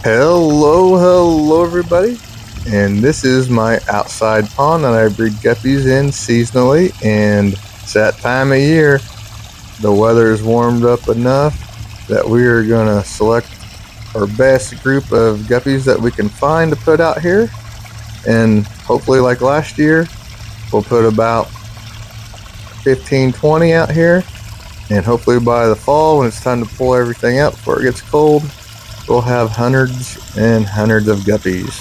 Hello everybody, and this is my outside pond that I breed guppies in seasonally, and it's that time of year. The weather is warmed up enough that we are gonna select our best group of guppies that we can find to put out here, and hopefully like last year, we'll put about 15-20 out here, and hopefully by the fall when it's time to pull everything out before it gets cold, we'll have hundreds and hundreds of guppies.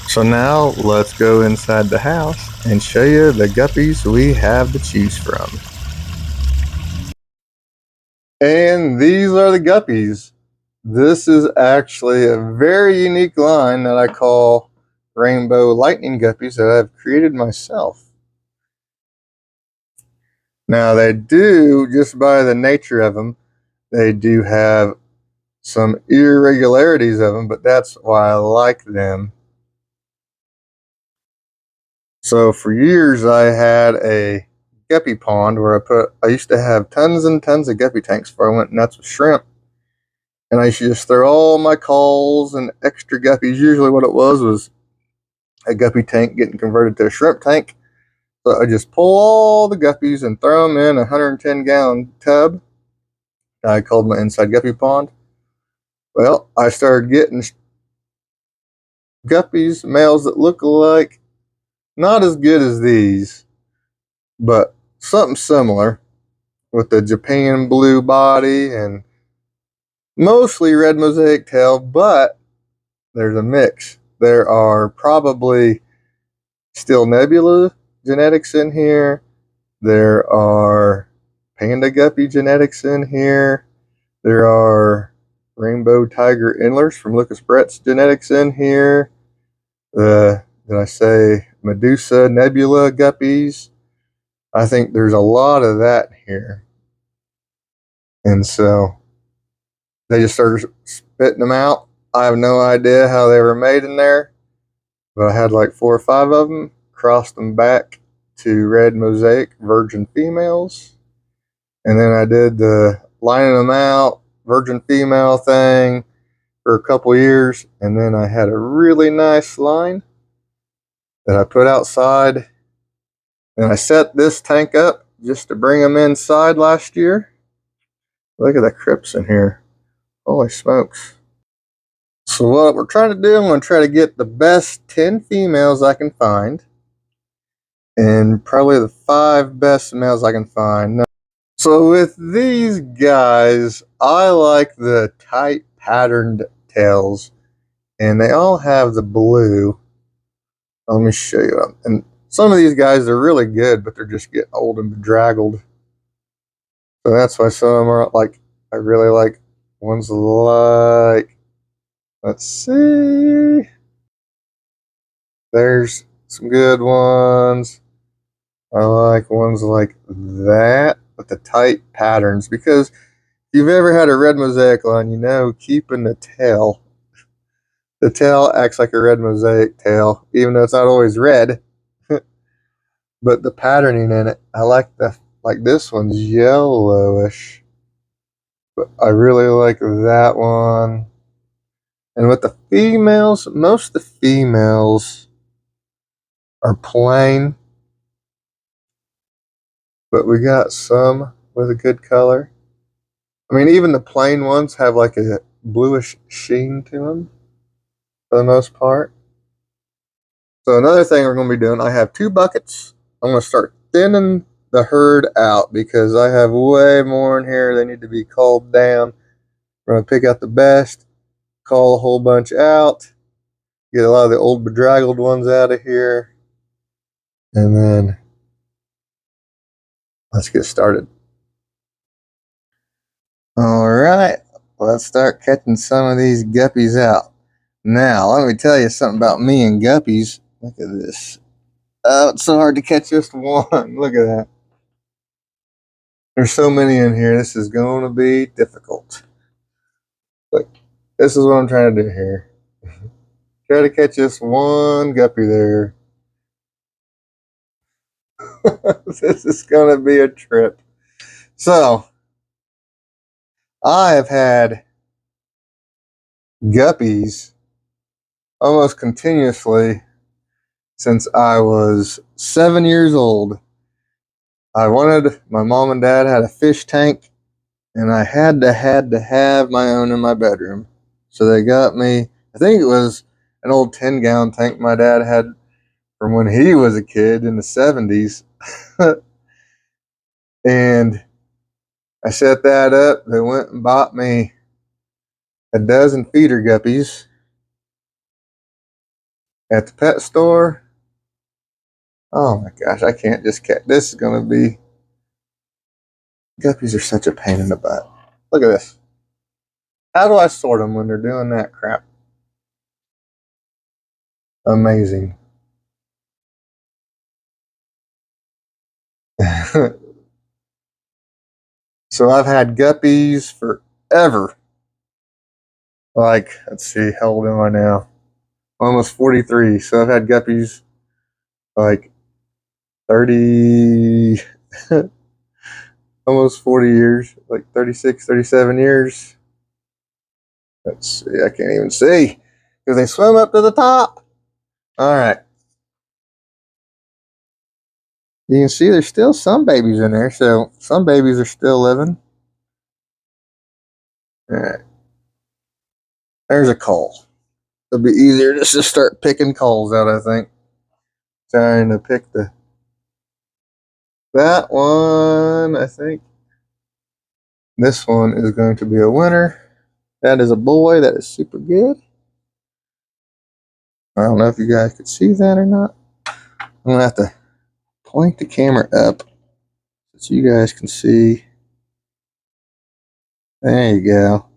So now let's go inside the house and show you the guppies we have to choose from. And these are the guppies. This is actually a very unique line that I call rainbow lightning guppies that I've created myself. Now they do, just by the nature of them, they do have some irregularities of them, but that's why I like them. So for years I had a guppy pond where I used to have tons and tons of guppy tanks before I went nuts with shrimp. And I used to just throw all my calls and extra guppies. Usually what it was a guppy tank getting converted to a shrimp tank. So I just pull all the guppies and throw them in a 110-gallon tub. I called my inside guppy pond. Well, I started getting guppies, males that look like not as good as these, but something similar, with the Japan blue body and mostly red mosaic tail, but there's a mix. There are probably still nebula genetics in here. There are panda guppy genetics in here. There are rainbow tiger endlers from Lucas Brett's genetics in here. Did I say Medusa nebula guppies? I think there's a lot of that here. And so they just started spitting them out. I have no idea how they were made in there, but I had like 4 or 5 of them, crossed them back to red mosaic virgin females, and then I did the lining them out virgin female thing for a couple years, and then I had a really nice line that I put outside, and I set this tank up just to bring them inside last year. Look at the crips in here. Holy smokes. So what we're trying to do, I'm going to try to get the best 10 females I can find, and probably the 5 best males I can find. So with these guys, I like the tight patterned tails, and they all have the blue. Let me show you. And some of these guys are really good, but they're just getting old and bedraggled. So that's why some of them are like, I really like ones like, let's see. There's some good ones. I like ones like that with the tight patterns, because if you've ever had a red mosaic line, you know keeping the tail acts like a red mosaic tail, even though it's not always red. But the patterning in it, I like this one's yellowish, but I really like that one. And with the females, most of the females are plain, but we got some with a good color. I mean, even the plain ones have like a bluish sheen to them for the most part. So another thing we're going to be doing, I have 2 buckets. I'm going to start thinning the herd out because I have way more in here. They need to be culled down. We're going to pick out the best, cull a whole bunch out, get a lot of the old bedraggled ones out of here, and then let's get started. All right, let's start catching some of these guppies out. Now, let me tell you something about me and guppies. Look at this. Oh, it's so hard to catch just one. Look at that. There's so many in here. This is going to be difficult. Look, this is what I'm trying to do here. Try to catch just one guppy there. This is going to be a trip. So, I have had guppies almost continuously since I was 7 years old. My mom and dad had a fish tank, and I had to have my own in my bedroom. So they got me, I think it was an old 10-gallon tank my dad had from when he was a kid in the 70s. And I set that up. They went and bought me a dozen feeder guppies at the pet store. Oh my gosh, I can't just catch. This is going to be. Guppies are such a pain in the butt. Look at this. How do I sort them when they're doing that crap? Amazing. So I've had guppies forever. Like, let's see, how old am I now? Almost 43. So I've had guppies like 30, almost 40 years, like 36, 37 years. Let's see, I can't even see because they swim up to the top. All right. You can see there's still some babies in there, so some babies are still living. All right. There's a coal. It'll be easier just to start picking coals out, I think. Trying to pick that one, I think. This one is going to be a winner. That is a boy. That is super good. I don't know if you guys could see that or not. I'm going to have to point the camera up so you guys can see. There you go.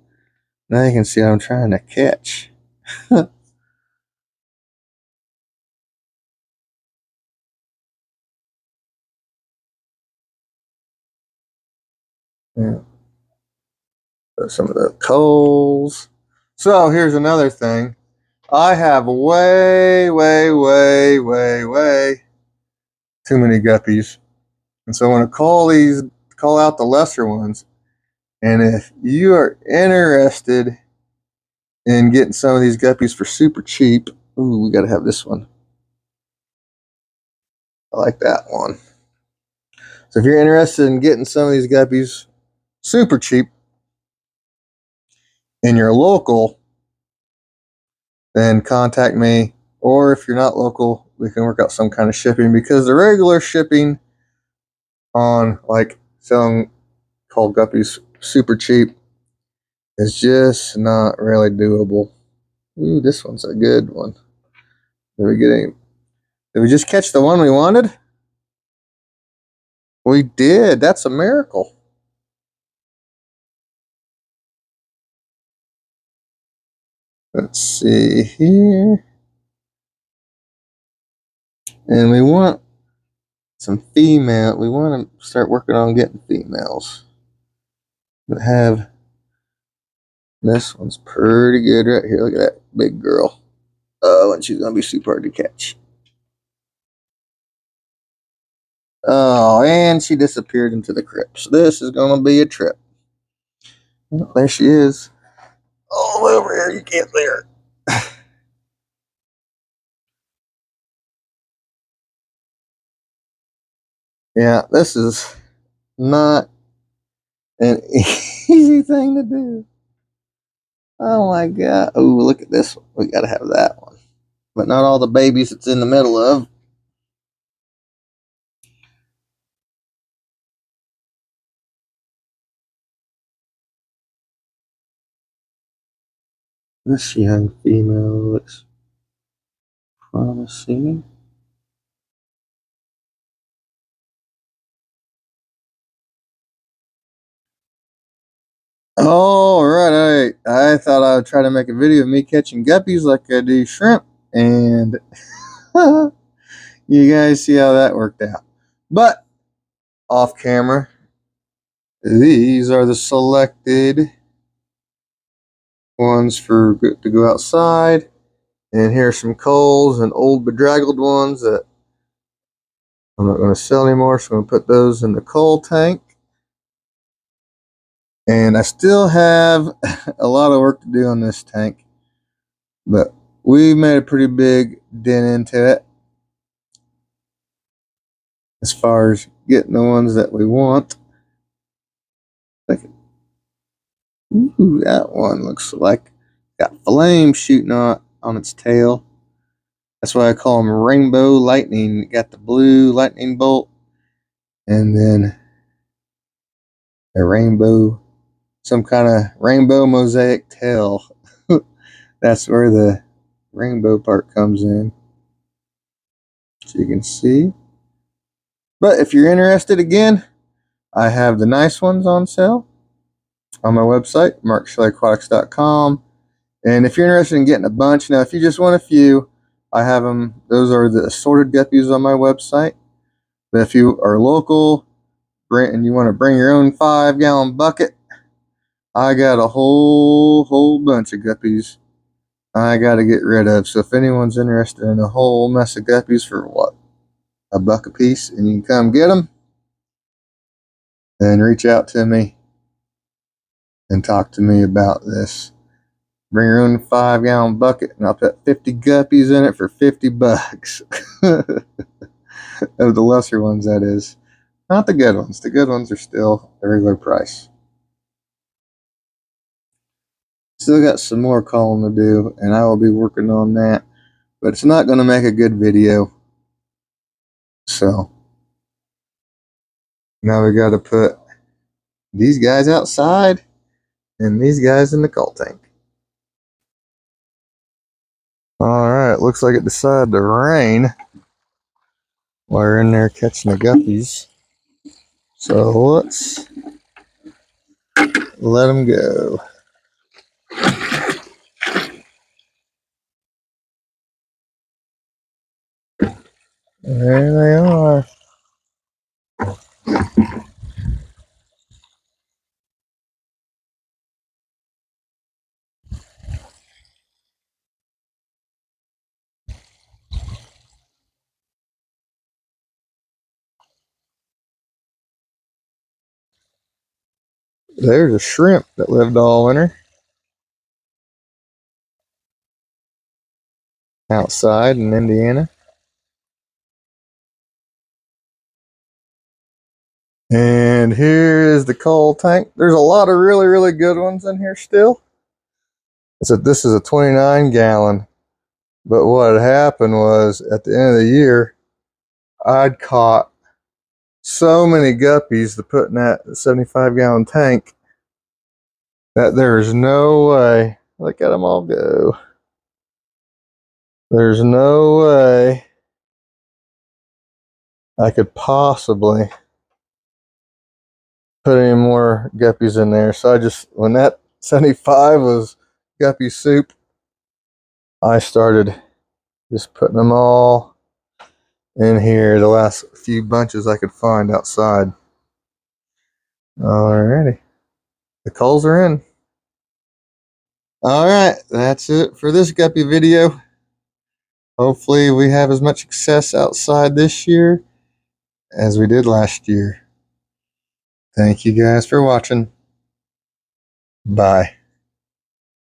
Now you can see what I'm trying to catch. Yeah. Some of the coals. So here's another thing. I have way, way, way, way, way too many guppies. And so I want to call out the lesser ones. And if you are interested in getting some of these guppies for super cheap, ooh, we got to have this one. I like that one. So if you're interested in getting some of these guppies super cheap and you're local, then contact me. Or if you're not local, we can work out some kind of shipping because the regular shipping on like selling cold guppies super cheap is just not really doable. Ooh, this one's a good one. Did we get any? Did we just catch the one we wanted? We did. That's a miracle. Let's see here. And we want some female. We want to start working on getting females. But have this one's pretty good right here. Look at that big girl. Oh, and she's gonna be super hard to catch. Oh, and she disappeared into the crypts. This is gonna be a trip. Oh, there she is. All over here. You can't see her. Yeah, this is not an easy thing to do. Oh my god. Oh, look at this one. We gotta have that one. But not all the babies it's in the middle of. This young female looks promising. All right. I thought I would try to make a video of me catching guppies like I do shrimp. And you guys see how that worked out. But off camera, these are the selected ones for to go outside. And here's some coals and old bedraggled ones that I'm not going to sell anymore. So I'm going to put those in the coal tank. And I still have a lot of work to do on this tank. But we made a pretty big dent into it as far as getting the ones that we want. Like, ooh, that one looks like got flame shooting on its tail. That's why I call them rainbow lightning. Got the blue lightning bolt, and then a rainbow, some kind of rainbow mosaic tail. That's where the rainbow part comes in, so you can see. But if you're interested, again, I have the nice ones on sale on my website, markshellyaquatics.com. And if you're interested in getting a bunch, now if you just want a few, I have them. Those are the assorted guppies on my website. But if you are local and you want to bring your own 5-gallon bucket, I got a whole bunch of guppies I got to get rid of. So if anyone's interested in a whole mess of guppies for what, $1 a piece, and you can come get them, then reach out to me and talk to me about this. Bring your own 5-gallon bucket, and I'll put 50 guppies in it for $50. Of the lesser ones, that is. Not the good ones. The good ones are still a regular price. Still got some more calling to do, and I will be working on that. But it's not going to make a good video. So now we got to put these guys outside and these guys in the coal tank. Alright, looks like it decided to rain while we're in there catching the guppies. So let's let them go. There they are. There's a shrimp that lived all winter outside in Indiana. And here is the coal tank. There's a lot of really good ones in here still. This is a 29-gallon. But what had happened was, at the end of the year, I'd caught so many guppies to put in that 75-gallon tank that there's no way. Look at them all go. There's no way I could possibly put any more guppies in there. So I just, when that 75 was guppy soup, I started just putting them all in here, the last few bunches I could find outside. Alrighty. The coals are in. Alright, that's it for this guppy video. Hopefully we have as much success outside this year as we did last year. Thank you guys for watching. Bye.